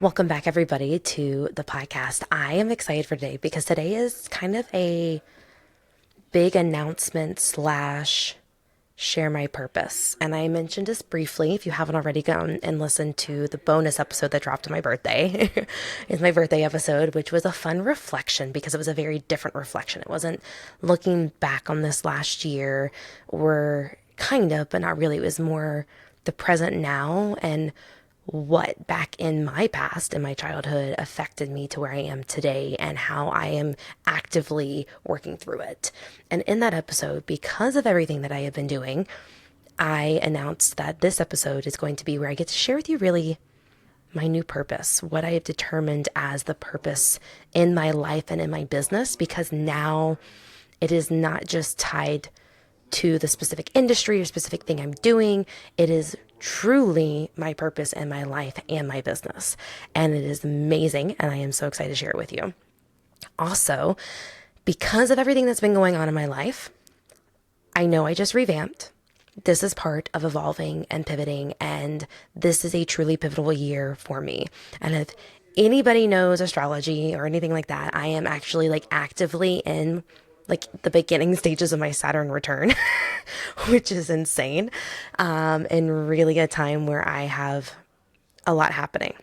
Welcome back, everybody, to the podcast. I am excited for today because today is kind of a big announcement slash share my purpose. And I mentioned this briefly. If you haven't already gone and listened to the bonus episode that dropped on my birthday, is my birthday episode, which was a fun reflection because it was a very different reflection. It wasn't looking back on this last year, or kind of, but not really. It was more the present now and what back in my past, in my childhood, affected me to where I am today and how I am actively working through it. And in that episode, because of everything that I have been doing, I announced that this episode is going to be where I get to share with you really my new purpose, what I have determined as the purpose in my life and in my business, because now it is not just tied to the specific industry or specific thing I'm doing. It is truly my purpose in my life and my business. And it is amazing. And I am so excited to share it with you. Also, because of everything that's been going on in my life, I know I just revamped. This is part of evolving and pivoting. And this is a truly pivotal year for me. And if anybody knows astrology or anything like that, I am actually actively in the beginning stages of my Saturn return, which is insane, and really a time where I have a lot happening.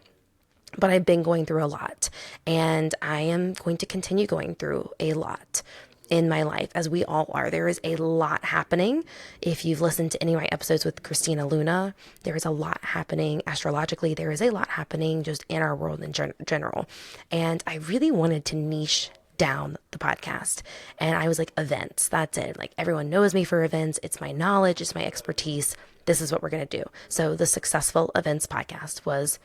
But I've been going through a lot, and I am going to continue going through a lot in my life, as we all are. There is a lot happening. If you've listened to any of my episodes with Christina Luna, there is a lot happening astrologically. There is a lot happening just in our world in general. And I really wanted to niche down the podcast. And I was like, events, that's it. Like, everyone knows me for events. It's my knowledge, it's my expertise. This is what we're going to do. So the Successful Events podcast was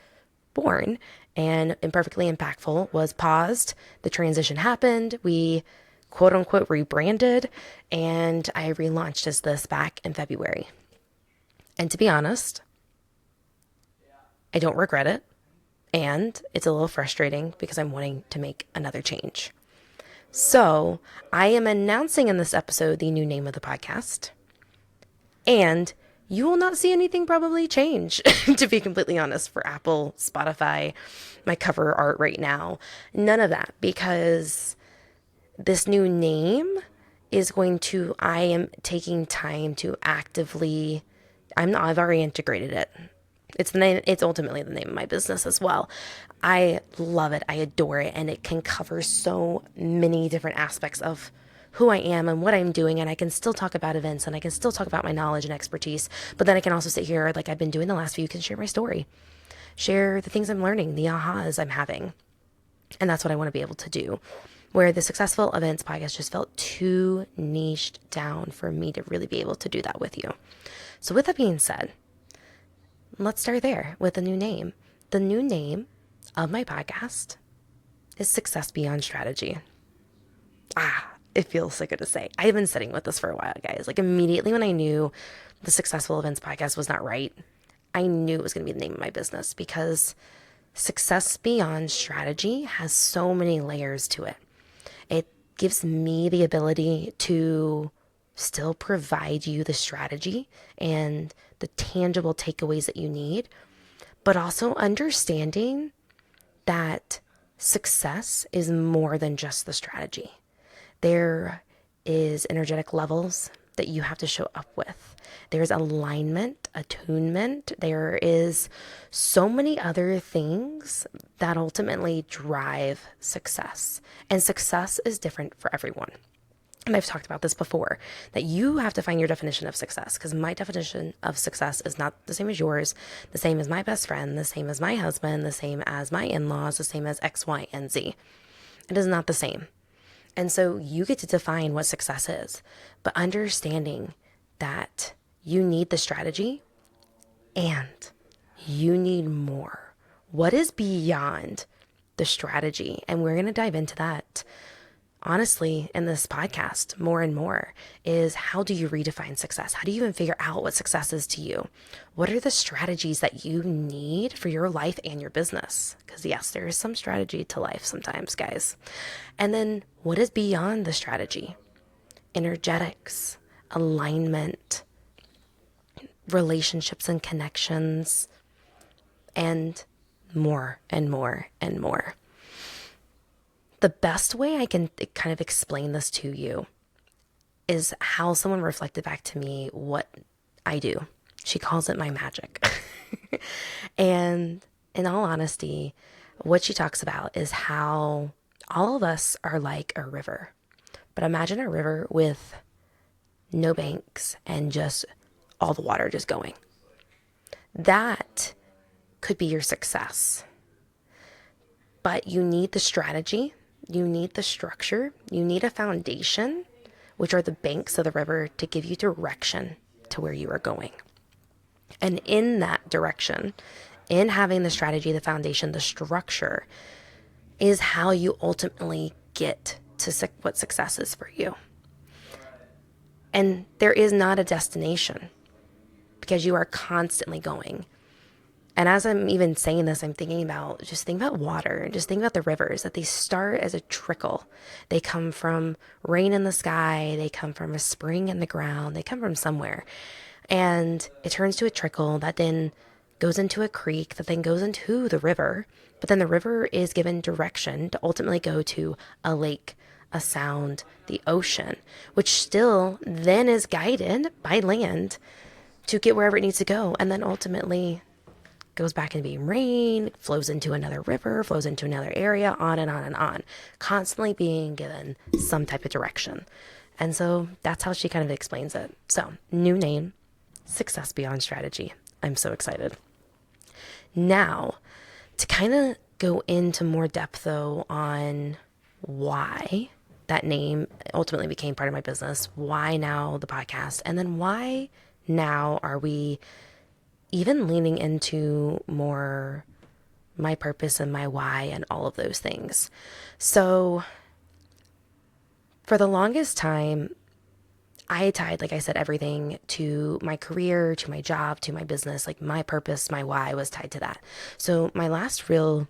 born, and Imperfectly Impactful was paused. The transition happened. We quote unquote rebranded, and I relaunched as this back in February. And to be honest, I don't regret it. And it's a little frustrating because I'm wanting to make another change. So I am announcing in this episode the new name of the podcast, and you will not see anything probably change, to be completely honest, for Apple, Spotify, my cover art right now. None of that, because this new name is I am taking time to actively, I've already integrated it. It's the name, it's ultimately the name of my business as well. I love it. I adore it. And it can cover so many different aspects of who I am and what I'm doing. And I can still talk about events, and I can still talk about my knowledge and expertise. But then I can also sit here like I've been doing the last few weeks and share my story, share the things I'm learning, the ahas I'm having. And that's what I want to be able to do. Where the Successful Events podcast just felt too niched down for me to really be able to do that with you. So with that being said, let's start there with the new name. The new name of my podcast is Success Beyond Strategy. It feels so good to say. I've been sitting with this for a while, guys. Like, immediately when I knew the Successful Events podcast was not right, I knew it was going to be the name of my business, because Success Beyond Strategy has so many layers to it. It gives me the ability to still provide you the strategy and the tangible takeaways that you need, but also understanding that success is more than just the strategy. There is energetic levels that you have to show up with. There's alignment, attunement. There is so many other things that ultimately drive success. And success is different for everyone. And I've talked about this before, that you have to find your definition of success, because my definition of success is not the same as yours, the same as my best friend, the same as my husband, the same as my in-laws, the same as X, Y, and Z. It is not the same. And so you get to define what success is, but understanding that you need the strategy and you need more. What is beyond the strategy? And we're going to dive into that, honestly, in this podcast more and more, is how do you redefine success? How do you even figure out what success is to you? What are the strategies that you need for your life and your business? Because yes, there is some strategy to life sometimes, guys. And then what is beyond the strategy? Energetics, alignment, relationships and connections, and more and more and more. The best way I can kind of explain this to you is how someone reflected back to me what I do. She calls it my magic. And in all honesty, what she talks about is how all of us are like a river. But imagine a river with no banks and just all the water just going. That could be your success. But you need the strategy, you need the structure, you need a foundation, which are the banks of the river to give you direction to where you are going. And in that direction, in having the strategy, the foundation, the structure, is how you ultimately get to what success is for you. And there is not a destination because you are constantly going. And as I'm even saying this, I'm thinking about, just think about water, just think about the rivers, that they start as a trickle. They come from rain in the sky, they come from a spring in the ground, they come from somewhere. And it turns to a trickle that then goes into a creek, that then goes into the river. But then the river is given direction to ultimately go to a lake, a sound, the ocean, which still then is guided by land to get wherever it needs to go. And then ultimately goes back into being rain, flows into another river, flows into another area, on and on and on, constantly being given some type of direction. And so that's how she kind of explains it. So, new name, Success Beyond Strategy. I'm so excited. Now, to kind of go into more depth though on why that name ultimately became part of my business, why now the podcast, and then why now are we even leaning into more my purpose and my why and all of those things. So for the longest time, I tied, like I said, everything to my career, to my job, to my business. Like my purpose, my why was tied to that. So my last real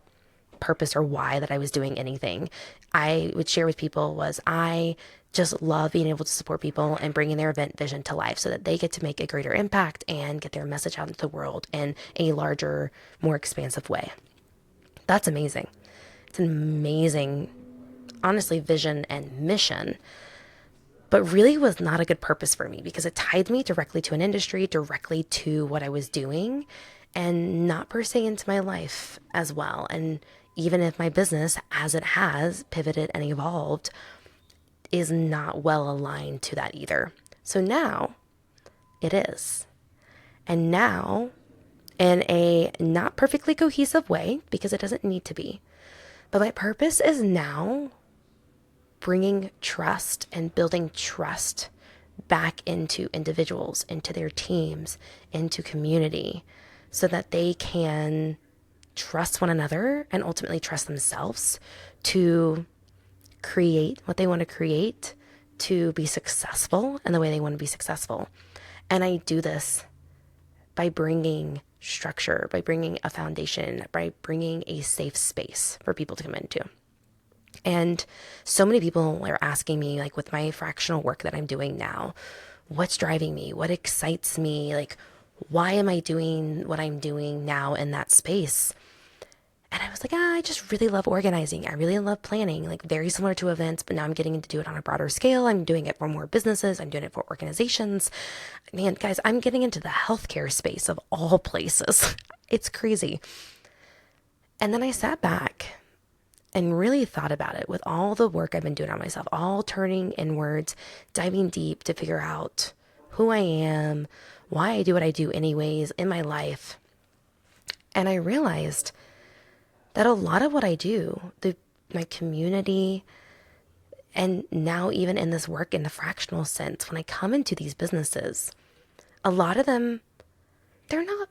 purpose or why that I was doing anything I would share with people was I just love being able to support people and bringing their event vision to life so that they get to make a greater impact and get their message out into the world in a larger, more expansive way. That's amazing. It's an amazing, honestly, vision and mission, but really was not a good purpose for me because it tied me directly to an industry, directly to what I was doing, and not per se into my life as well. And even if my business, as it has pivoted and evolved, is not well aligned to that either. So now it is. And now, in a not perfectly cohesive way, because it doesn't need to be, but my purpose is now bringing trust and building trust back into individuals, into their teams, into community, so that they can trust one another and ultimately trust themselves to create what they want to create, to be successful in the way they want to be successful. And I do this by bringing structure, by bringing a foundation, by bringing a safe space for people to come into. And so many people are asking me, like with my fractional work that I'm doing now, what's driving me? What excites me? Like, why am I doing what I'm doing now in that space? And I was like, I just really love organizing. I really love planning, like very similar to events, but now I'm getting to do it on a broader scale. I'm doing it for more businesses. I'm doing it for organizations. Man, guys, I'm getting into the healthcare space of all places. It's crazy. And then I sat back and really thought about it with all the work I've been doing on myself, all turning inwards, diving deep to figure out who I am, why I do what I do anyways in my life. And I realized that a lot of what I do, my community, and now even in this work in the fractional sense, when I come into these businesses, a lot of them, they're not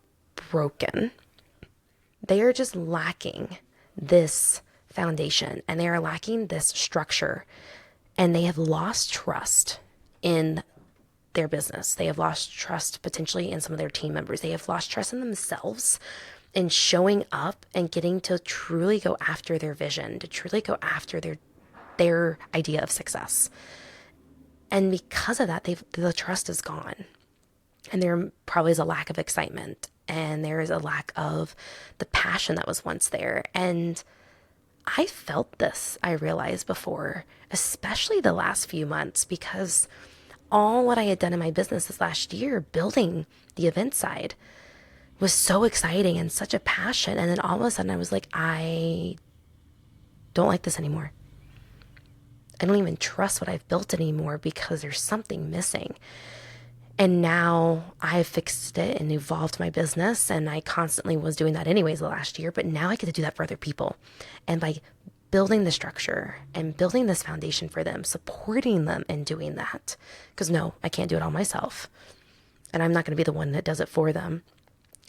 broken. They are just lacking this foundation and they are lacking this structure, and they have lost trust in their business. They have lost trust potentially in some of their team members. They have lost trust in themselves in showing up and getting to truly go after their vision, to truly go after their idea of success. And because of that, the trust is gone. And there probably is a lack of excitement, and there is a lack of the passion that was once there. And I felt this, I realized before, especially the last few months, because all what I had done in my business this last year, building the event side, was so exciting and such a passion. And then all of a sudden I was like, I don't like this anymore. I don't even trust what I've built anymore because there's something missing. And now I've fixed it and evolved my business. And I constantly was doing that anyways the last year, but now I get to do that for other people. And by building the structure and building this foundation for them, supporting them in doing that, because no, I can't do it all myself. And I'm not going to be the one that does it for them.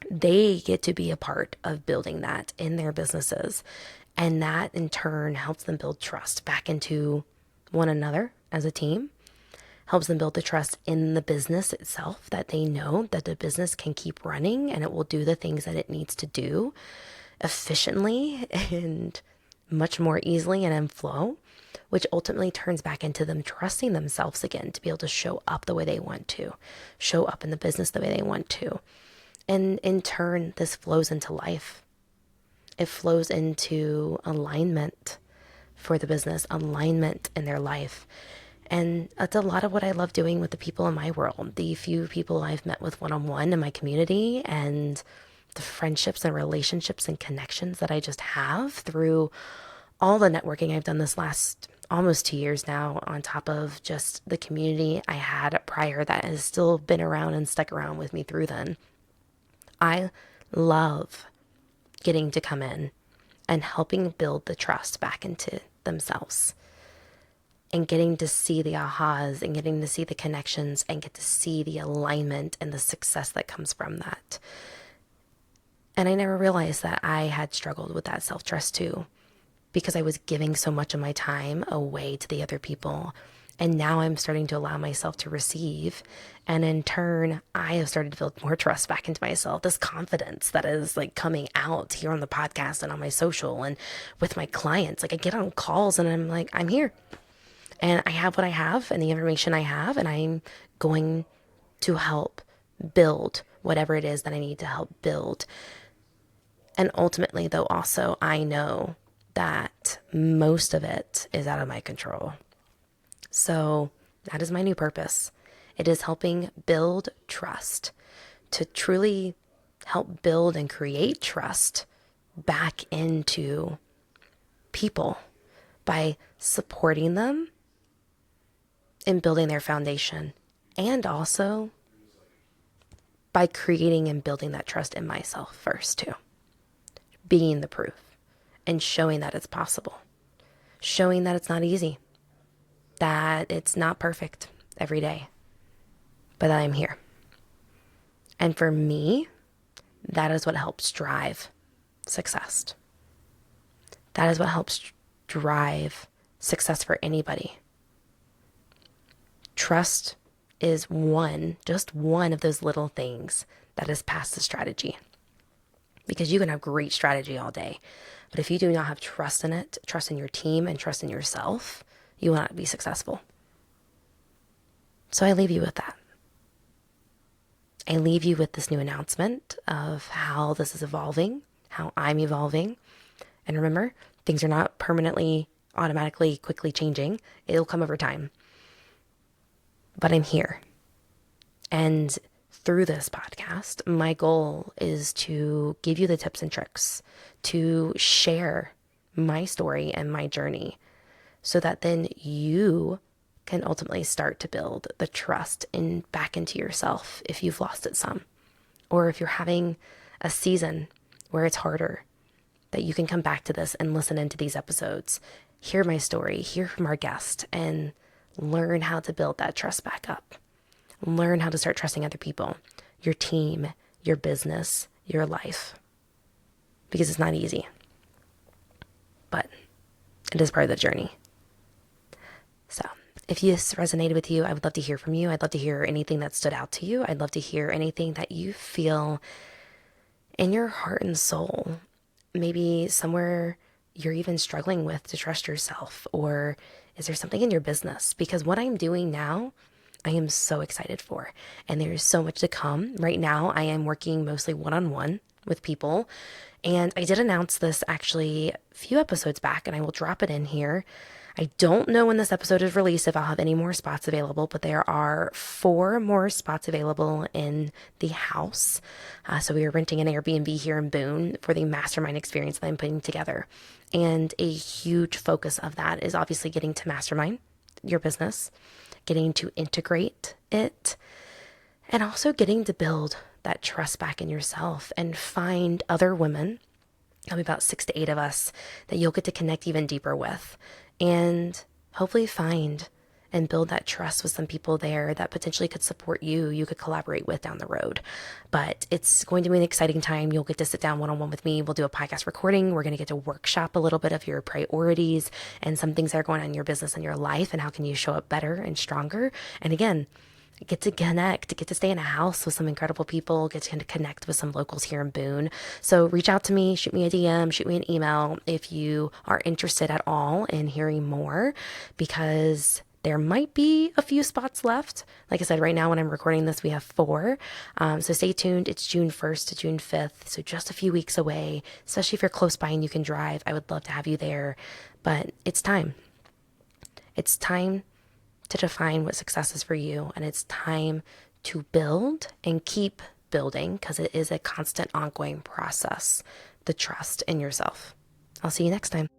They get to be a part of building that in their businesses. And that in turn helps them build trust back into one another as a team, helps them build the trust in the business itself, that they know that the business can keep running and it will do the things that it needs to do efficiently and much more easily and in flow, which ultimately turns back into them trusting themselves again to be able to show up the way they want to, show up in the business the way they want to. And in turn, this flows into life. It flows into alignment for the business, alignment in their life. And that's a lot of what I love doing with the people in my world, the few people I've met with one-on-one in my community, and the friendships and relationships and connections that I just have through all the networking I've done this last almost 2 years now, on top of just the community I had prior that has still been around and stuck around with me through then. I love getting to come in and helping build the trust back into themselves, and getting to see the ahas and getting to see the connections and get to see the alignment and the success that comes from that. And I never realized that I had struggled with that self-trust too, because I was giving so much of my time away to the other people. And now I'm starting to allow myself to receive. And in turn, I have started to build more trust back into myself. This confidence that is like coming out here on the podcast and on my social and with my clients. Like I get on calls and I'm like, I'm here. And I have what I have and the information I have. And I'm going to help build whatever it is that I need to help build. And ultimately, though, also, I know that most of it is out of my control. So that is my new purpose. It is helping build trust, to truly help build and create trust back into people by supporting them in building their foundation, and also by creating and building that trust in myself first too. Being the proof and showing that it's possible, showing that it's not easy, that it's not perfect every day, but that I'm here. And for me, that is what helps drive success. That is what helps drive success for anybody. Trust is just one of those little things that is past the strategy. Because you can have great strategy all day, but if you do not have trust in it, trust in your team and trust in yourself, you will not be successful. So I leave you with that. I leave you with this new announcement of how this is evolving, how I'm evolving. And remember, things are not permanently, automatically, quickly changing. It'll come over time. But I'm here. And through this podcast, my goal is to give you the tips and tricks, to share my story and my journey, so that then you can ultimately start to build the trust back into yourself if you've lost it some. Or if you're having a season where it's harder, that you can come back to this and listen into these episodes, hear my story, hear from our guest, and learn how to build that trust back up. Learn how to start trusting other people, your team, your business, your life. Because it's not easy, but it is part of the journey. So if this resonated with you, I would love to hear from you. I'd love to hear anything that stood out to you. I'd love to hear anything that you feel in your heart and soul. Maybe somewhere you're even struggling with to trust yourself, or is there something in your business? Because what I'm doing now, I am so excited for. And there is so much to come. Right now, I am working mostly one-on-one with people. And I did announce this actually a few episodes back, and I will drop it in here. I don't know when this episode is released if I'll have any more spots available, but there are 4 more spots available in the house. So we are renting an Airbnb here in Boone for the mastermind experience that I'm putting together. And a huge focus of that is obviously getting to mastermind your business, getting to integrate it, and also getting to build that trust back in yourself and find other women. There'll be about 6 to 8 of us that you'll get to connect even deeper with, and hopefully find and build that trust with some people there that potentially could support you, you could collaborate with down the road. But it's going to be an exciting time. You'll get to sit down one-on-one with me. We'll do a podcast recording. We're going to get to workshop a little bit of your priorities and some things that are going on in your business and your life, and how can you show up better and stronger. And again, get to connect, get to stay in a house with some incredible people, get to connect with some locals here in Boone. So reach out to me, shoot me a DM, shoot me an email if you are interested at all in hearing more, because there might be a few spots left. Like I said, right now when I'm recording this, we have 4. So stay tuned. It's June 1st to June 5th. So just a few weeks away, especially if you're close by and you can drive. I would love to have you there. But it's time. It's time to define what success is for you. And it's time to build and keep building, because it is a constant ongoing process, the trust in yourself. I'll see you next time.